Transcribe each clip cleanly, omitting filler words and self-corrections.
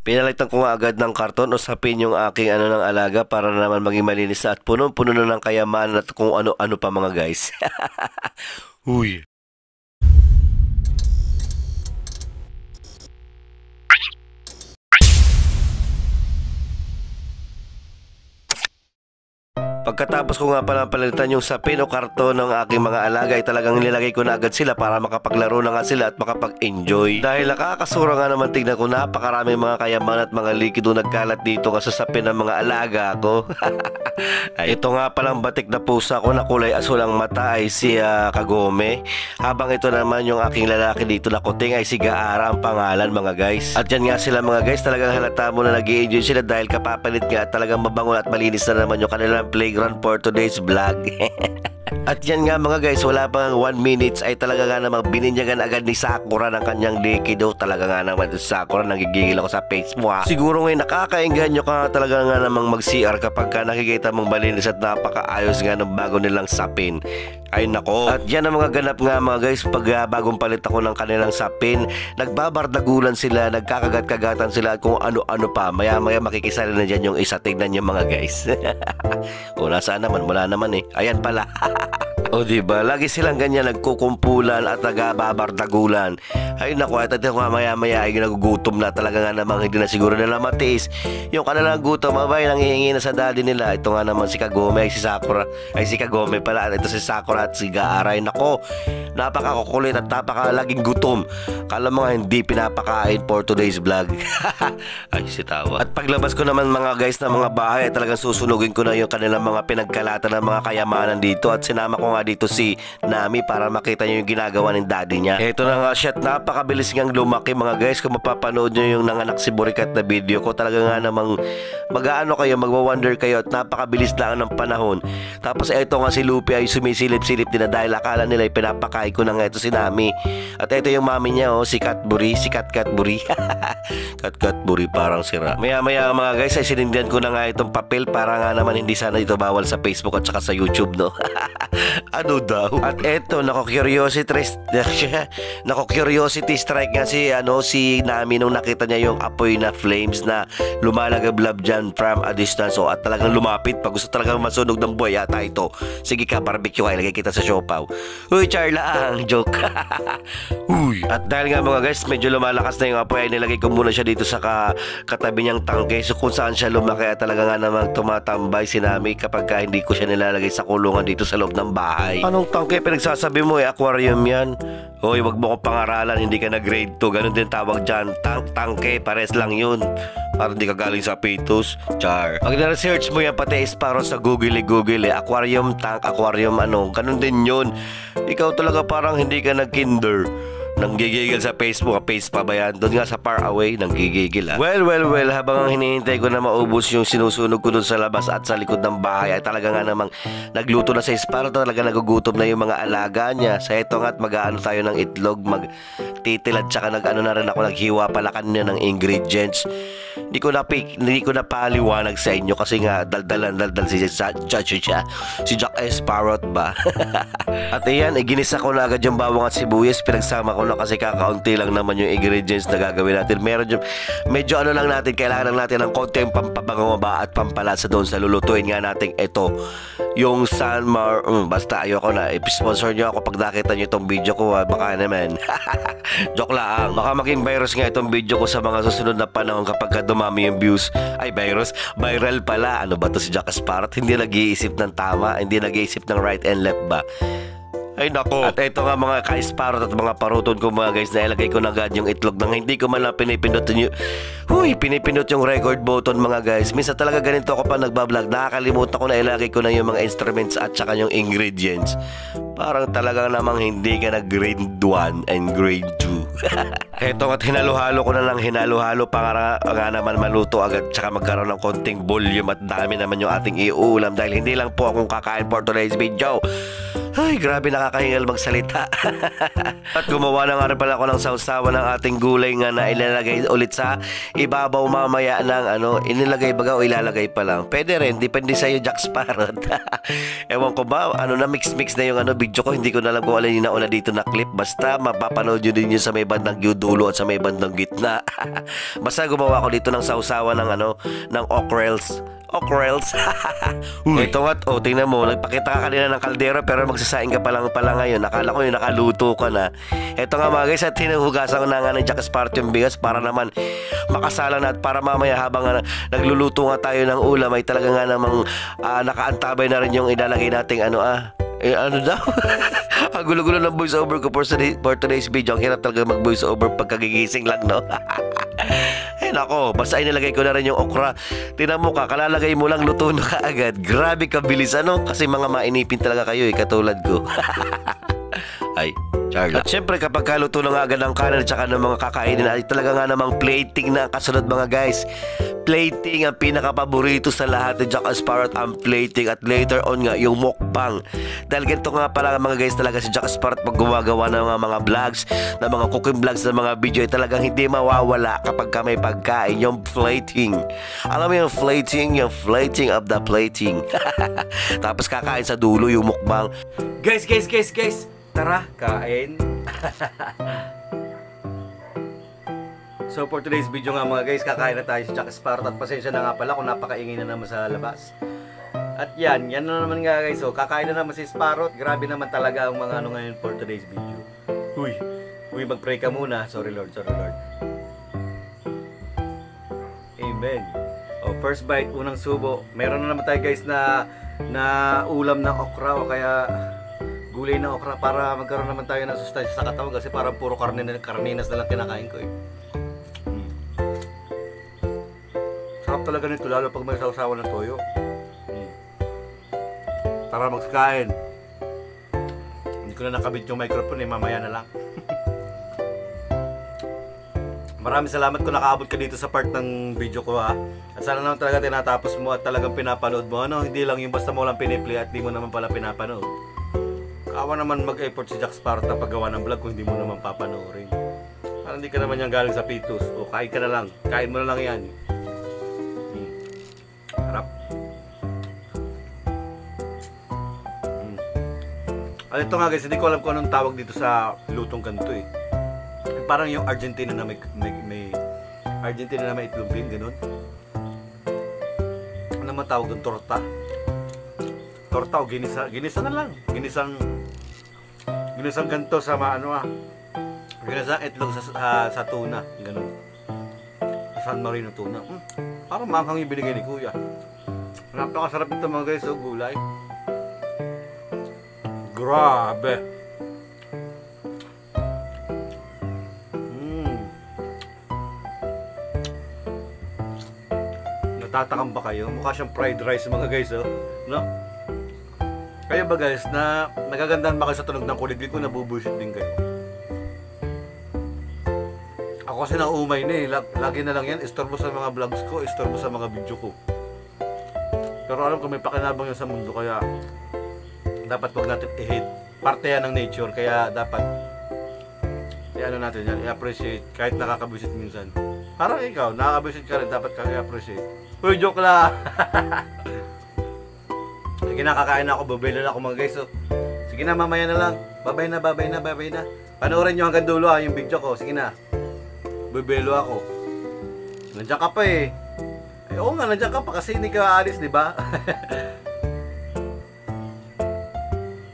Pinalitan ko nga agad ng karton o sapin yung aking ng alaga para naman maging malinis na at punong-puno na ng kayamanan at kung ano-ano pa mga guys. Uy. Pagkatapos ko nga pala palitan yung sapin o karton ng aking mga alaga ay talagang nilagay ko na agad sila para makapaglaro na nga sila at makapag-enjoy. Dahil nakakasura nga naman tignan ko napakarami mga kayaman at mga likido nagkalat dito nga sa sapin ng mga alaga ko. Ito nga palang batik na pusa ko na kulay asul ang mata ay si Kagome. Habang ito naman yung aking lalaki dito na kuting ay si Gaara ang pangalan mga guys. At yan nga sila mga guys, talagang halata mo na nag-i-enjoy sila dahil kapapalit nga at talagang mabango at malinis na naman yung kanilang playground for today's vlog. At yan nga mga guys, wala pang 1 minutes ay talaga nga namang bininyagan agad ni Sakura ng kanyang likido. Talaga nga naman Sakura, nagigigil ako sa face mo ha. Siguro ngayon nakakainganyo ka talaga nga namang mag-CR kapag ka nakikita mong malinis at napakaayos nga ng bago nilang sapin. Ay nako. At yan ang mga ganap nga mga guys pag bagong palit ako ng kanilang sapin. Nagbabardagulan sila, nagkakagat-kagatan sila at kung ano-ano pa. Maya-maya makikisali na dyan yung isa. Tignan nyo mga guys. O nasaan naman? Wala naman eh. Ayan pala. O diba, lagi silang ganyan nagkukumpulan at nagbabardagulan. Ay naku, at ito nga maya-maya ay nagugutom na talaga nga namang hindi na siguro nila matiis. Yung kanilang gutom, abay, nangihingi na sa daddy nila. Ito nga naman si Kagome, ay si Sakura, ay si Kagome pala. Ito si Sakura at si Gaara. Ay nako, napakakukulit at napakalaging gutom. Kala mo nga hindi pinapakain for today's vlog. Ay si tawa. At paglabas ko naman mga guys ng mga bahay, ay talagang susunugin ko na yung kanilang mga pinagkalatan ng mga kayamanan dito. At sinama ko nga dito si Nami para makita nyo yung ginagawa ng daddy niya. Ito na nga siya at napakabilis ngang lumaki mga guys. Kung mapapanood nyo yung nanganak si Burikat na video ko, talaga nga namang mag-aano kayo, magwa-wonder kayo at napakabilis lang ng panahon. Tapos ito nga si Lupi ay sumisilip-silip din na dahil akala nila ay pinapakain ko na nga ito si Nami. At ito yung mami niya si Katburi, si Katburi. Katburi parang sira. Maya-maya mga guys ay sinindihan ko na nga itong papel para nga naman hindi sana ito bawal sa Facebook at saka sa YouTube no. Ano daw? At eto, nako-curiosity strike nga si Nami nung nakita niya yung apoy na flames na lumalagablab dyan from a distance. So, at talagang lumapit. Pag gusto talagang masunog ng buhay, yata ito. Sige ka, barbecue ka, ilagay kita sa siopaw. Uy, charla ang joke. Uy. At dahil nga mga guys, medyo lumalakas na yung apoy, ay nilagay ko muna siya dito sa katabi niyang tangke. So, kung saan siya lumaki, at talaga nga namang tumatambay si Nami kapag hindi ko siya nilalagay sa kulungan dito sa loob ng bahay. Anong tangke pinagsasabi mo aquarium yan? Hoy, wag mo ko pangaralan, hindi ka na grade 2. Ganun din tawag dyan. Tangke, pares lang yun. Parang di ka galing sa Pitos. Char. Pag na-research mo yan pati Sparrow sa Google aquarium, tank, aquarium, ganun din yun. Ikaw talaga parang hindi ka nag-kinder. Nanggigigil sa Facebook, face pa ba yan? Doon nga sa far away, nanggigigil ha. Well, habang hinihintay ko na maubos yung sinusunog ko doon sa labas at sa likod ng bahay, ay talaga nga namang nagluto na sa Sparrow, talaga nagugutom na yung mga alaga niya. Sa ito nga at mag-aano tayo ng itlog, magtitil at saka nag-ano na rin ako, naghiwa pala kanina ng ingredients. Hindi ko na paliwanag sa inyo kasi nga daldal si Jack Sparrow ba. At ayan, ginisa ko na agad yung bawang at sibuyas, pinagsama ko na kasi kakaunti lang naman yung ingredients na gagawin natin. Medyo lang natin, kailangan lang natin ng konting pampabangaba at pampalasa doon sa lulutuin nga natin ito. Yung Sanmar, basta ayoko na, i-sponsor nyo ako pag nakita nyo itong video ko baka naman. Joke lang, baka maging virus nga itong video ko sa mga susunod na panahon kapag dumami yung views. Ay virus, viral pala. Ano ba to si Jack Sparrow? Hindi nag-iisip ng tama, hindi nag-iisip ng right and left ba? Ay nako. At ito nga mga ka-Sparrow at mga paruton ko mga guys, na ilagay ko na agad yung itlog nang hindi ko man lang pinipindot yung record button mga guys. Minsan talaga ganito ako pa nagbablog, nakakalimutan ko na ilagay ko na yung mga instruments at saka yung ingredients. Parang talagang namang hindi ka na grade 1 and grade 2. Eto at hinalo-halo ko na lang, para nga naman maluto agad tsaka magkaroon ng konting volume at dami naman yung ating iulam dahil hindi lang po akong kakain for today's video. Ay, grabe nakakahingal magsalita. At gumawa na nga rin pala ako ng sausawan ng ating gulay nga na ilalagay ulit sa ibabaw mamaya ng inilagay baga o ilalagay pa lang. Pwede rin, depende sa'yo Jack Sparrow. Ewan ko ba, na mix na yung video ko. Hindi ko na alam kung alin yung nauna dito na clip. Basta mapapanood nyo din yun sa may bandang dulo at sa may bandang gitna. Basta gumawa ko dito ng sausawa ng ng okrels. Ito nga, tingnan mo, nagpakita ka kanina ng kaldero pero magsasaing ka pala ngayon. Nakala ko yung nakaluto ka na. Ito nga mga guys, at hinuhugasan ko na nga ng Jack Sparrow yung bigas para naman makasala na at para mamaya habang nagluluto nga tayo ng ulam ay talaga nga namang nakaantabay na rin yung ilalagay nating ano daw? Ang gulo-gulo ng voice over ko for today's video. Ang hirap talaga mag voice over pagkagigising lang, no? Nako, basta inilagay ko na rin yung okra. Tingnan mo ka, kalalagay mo lang luto na kaagad. Grabe kabilis kasi mga mainipin talaga kayo katulad ko. Ay, Charla. At syempre kapag kaluto na nga agad ng kanan at saka ng mga kakainin ay talaga nga namang plating na kasunod mga guys. Plating ang pinakapaborito sa lahat ni Jack Sparrow ang plating at later on nga yung mukbang. Dahil ganito nga pala mga guys talaga si Jack Sparrow pag gumagawa ng mga vlogs, ng mga cooking vlogs, ng mga video ay talagang hindi mawawala kapag ka may pagkain, yung plating. Alam mo yung plating of the plating. Tapos kakain sa dulo yung mukbang. Guys, tara, kain. So for today's video nga mga guys, kakain na tayo sa Jack Sparrow. At pasensya na nga pala kung napakaingay na naman sa labas. At yan na naman nga guys. So kakain na naman si Sparrow. Grabe naman talaga ang mga ngayon for today's video. Uy, mag-pray ka muna. Sorry Lord. Amen. O first bite, unang subo. Meron na naman tayo guys na ulam ng okra o kaya gulay na okra para magkaroon naman tayo ng sustansya sa katawan kasi parang puro karninas na lang kinakain ko eh. Sarap talaga nito lalo pag may sausawan ng toyo. Tara magkain. Hindi ko na nakabit yung microphone mamaya na lang. Maraming salamat kung nakaabot ka dito sa part ng video ko ha. At sana naman talaga tinatapos mo at talagang pinapanood mo. Hindi lang yung basta mo lang piniplay at di mo naman pala pinapanood. Kawa naman mag-effort si Jack Sparrow na paggawa ng vlog kung hindi mo naman papanoorin. Parang hindi ka naman yan galing sa pitos. O kain ka na lang. Kain mo na lang yan. Harap. Ito nga guys, hindi ko alam kung anong tawag dito sa lutong ganito eh. Parang yung Argentina na may Argentina na may itlog din, ganun. Ano naman tawag doon? Torta o ginisa na lang. Ginisang ganito sa ginisang itlog sa tuna, ganun. Sa San Marino tuna. Parang maanghang yung binigay ni Kuya. Napakasarap nito mga guys, gulay. Grabe. Natatakam ba kayo? Mukha siyang fried rice mga guys, no? Kayo ba guys, na nagagandahan ba kayo sa tunog ng kuliglig ko, nabubullshit din kayo? Ako kasi naumay na eh, lagi na lang yan, istorbo sa mga vlogs ko, istorbo sa mga video ko. Pero alam ko may pakinabang yan sa mundo, kaya dapat wag natin i-hate. Parte yan ng nature, kaya dapat natin yan, i-appreciate kahit nakakabisit minsan. Parang ikaw, nakakabisit ka rin, dapat ka i-appreciate. Uy, joke lang! Sige na, kakain na ako, babay na ako mga guys. Sige na, mamaya na lang. Babay na. Panoorin nyo hanggang dulo yung video ko. Sige na. Bebelo ako. Nandiyan ka pa eh. Oo nga, nandiyan ka pa kasi hindi ka aalis, di ba?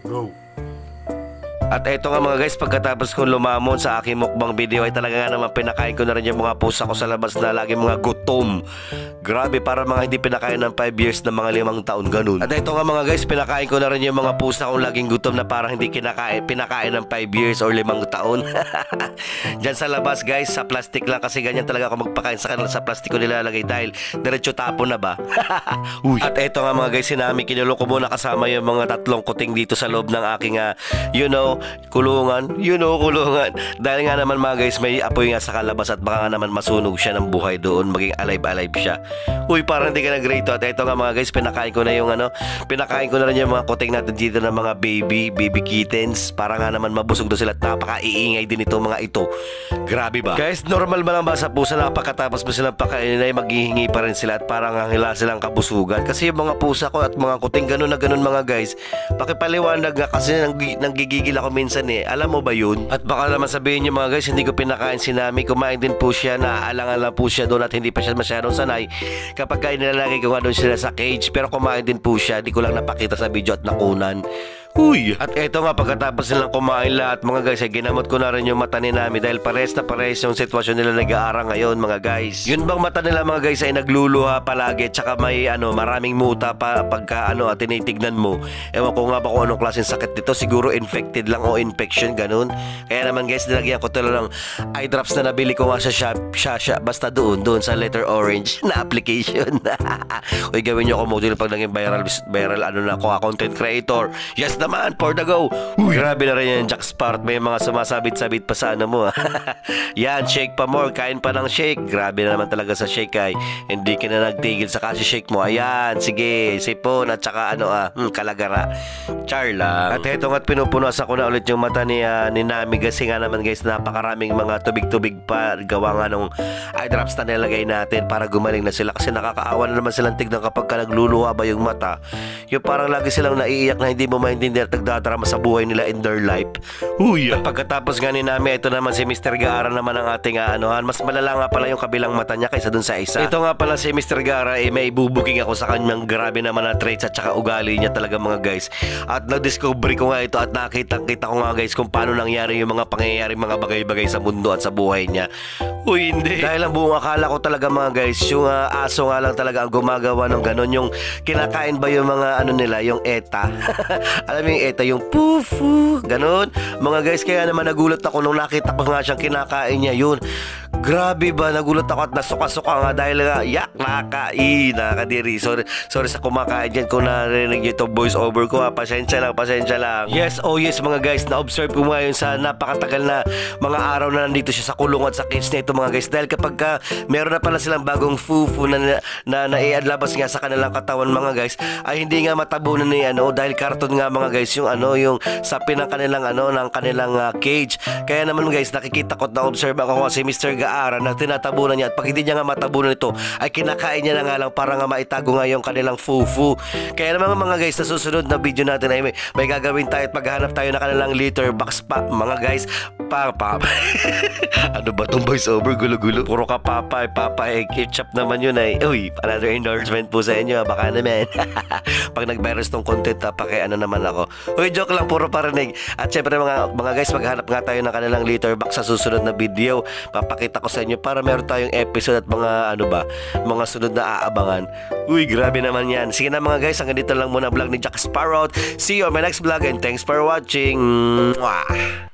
Go. At eto nga mga guys, pagkatapos kong lumamon sa aking mukbang video ay talaga nga naman pinakain ko na rin yung mga pusa ko sa labas na lagi mga gutom. Grabe, para mga hindi pinakain ng 5 years na mga 5 taon, ganun. At eto nga mga guys, pinakain ko na rin yung mga pusa kong laging gutom na parang hindi pinakain ng 5 years or 5 taon. Diyan sa labas guys, sa plastic lang kasi ganyan talaga ako magpakain sa kanila, sa plastic ko nilalagay dahil diretso tapon na ba. At eto nga mga guys, sinami kinulong ko muna kasama yung mga 3 kuting dito sa loob ng aking kulungan. Kulungan. Dahil nga naman mga guys, may apoy nga sa kalabas at baka nga naman masunog siya ng buhay doon, maging alive siya. Uy, parang hindi ka nag-rate. At ito nga mga guys, pinakain ko na yung pinakain ko na rin yung mga kuting natin dito ng mga baby kittens. Para nga naman mabusog doon sila at napaka-iingay din itong mga ito. Grabe ba? Guys, normal ba lang ba sa pusa na pagkatapos mo silang pakainin ay maghihingi pa rin sila at parang hila silang kabusugan? Kasi yung mga pusa ko at mga kuting ganun na ganun mga guys, pakipaliwanag nga kasi nanggigigil ako minsan eh. Alam mo ba yun? At baka naman sabihin nyo mga guys, hindi ko pinakain si Nami. Kumain din po siya, naaalangan lang po siya doon at hindi pa siya masyadong sanay kapag nilalagay ko nga doon sila sa cage. Pero kumain din po siya, di ko lang napakita sa video at nakunan. Uy! At eto nga, pagkatapos nilang kumain lahat mga guys, ay ginamot ko na rin yung mata ni Nami dahil pares na pares yung sitwasyon nila nag-aarang ngayon mga guys. Yun bang mata nila mga guys ay nagluluha palagi tsaka may maraming muta pa pagka tinitignan mo. Ewan ko nga ba kung anong klaseng sakit dito, siguro infected lang o infection ganun. Kaya naman guys, nilagyan ko tala ng eye drops na nabili ko nga sa shop, basta doon sa letter orange na application. Uy, gawin nyo ako model pag naging viral na ako, content creator. Yes naman, for the go. Uy, grabe na rin yan, Jack Sparrow. May mga sumasabit-sabit pa sa mo. Yan, shake pa more, kain pa ng shake. Grabe na naman talaga sa shake ay. Hindi ka na nagtigil sa kasi shake mo. Ayan, sige, sipon at saka kalagara. Char lang. At eto nga't pinupunasan ko na ulit yung mata ni Nami kasi nga naman guys, napakaraming mga tubig-tubig pa gawa nga nung eye drops na nilagay natin para gumaling na sila kasi nakakaawa na naman silang tignan kapag nagluluha ba yung mata. Yung parang lagi silang naiiyak na hindi mo maintindihan at nagdadrama sa buhay nila in their life. Uy! At pagkatapos nga ni Nami, ito naman si Mr. Gara naman ang ating mas malala nga pala yung kabilang mata niya kaysa dun sa isa. Ito nga pala si Mr. Gara, may ibubuking ako sa kanyang grabe naman na traits at saka ugali niya talaga mga guys. At na-discover ko nga ito at nakita ko nga guys kung paano nangyari yung mga pangyayari, mga bagay-bagay sa mundo at sa buhay niya. Uy, hindi. Dahil ang buong akala ko talaga mga guys, yung aso nga lang talaga ang gumagawa ng ganon. Yung kinakain ba yung mga nila, yung ETA. Alam mo yung ETA, yung pufu, ganon. Mga guys, kaya naman nagulat ako nung nakita ko nga siyang kinakain niya yun. Grabe ba, nagulat ako at nasuka-suka nga dahil nakakadiri. Sorry sa kumakain dyan kung narinig nyo ito voice over ko pasensya lang. Yes, mga guys, na-observe ko ngayon sa napakatagal na mga araw na nandito siya sa kulungan at sa cage na ito mga guys, dahil kapag meron na pala silang bagong fufu na naiadlabas nga sa kanilang katawan mga guys, ay hindi nga matabunan ni dahil karton nga mga guys yung yung sapi ng kanilang cage. Kaya naman guys, nakikita ko at na-observe ako si Mr. Gaara na tinatabunan niya at pag hindi niya nga matabunan ito ay kinakain niya na nga lang para nga maitago nga yung kanilang fufu. Kaya naman mga guys, sa susunod na video natin ay may gagawin tayo at maghanap tayo na kanilang litter box pa mga guys. Ano ba tong voice over? Gulo-gulo. Puro ka papa ketchup naman yun ay. Uy, another endorsement po sa inyo. Baka naman. Pag nag-virus tong content, naman ako. Uy, joke lang, puro parinig. At syempre mga guys, maghanap nga tayo ng kanilang litter box sa susunod na video. Papakita ko sa inyo para meron tayong episode at mga mga sunod na aabangan. Uy, grabe naman yan. Sige na mga guys, hanggang dito lang muna vlog ni Jack Sparrow. See you on my next vlog and thanks for watching. Mwah!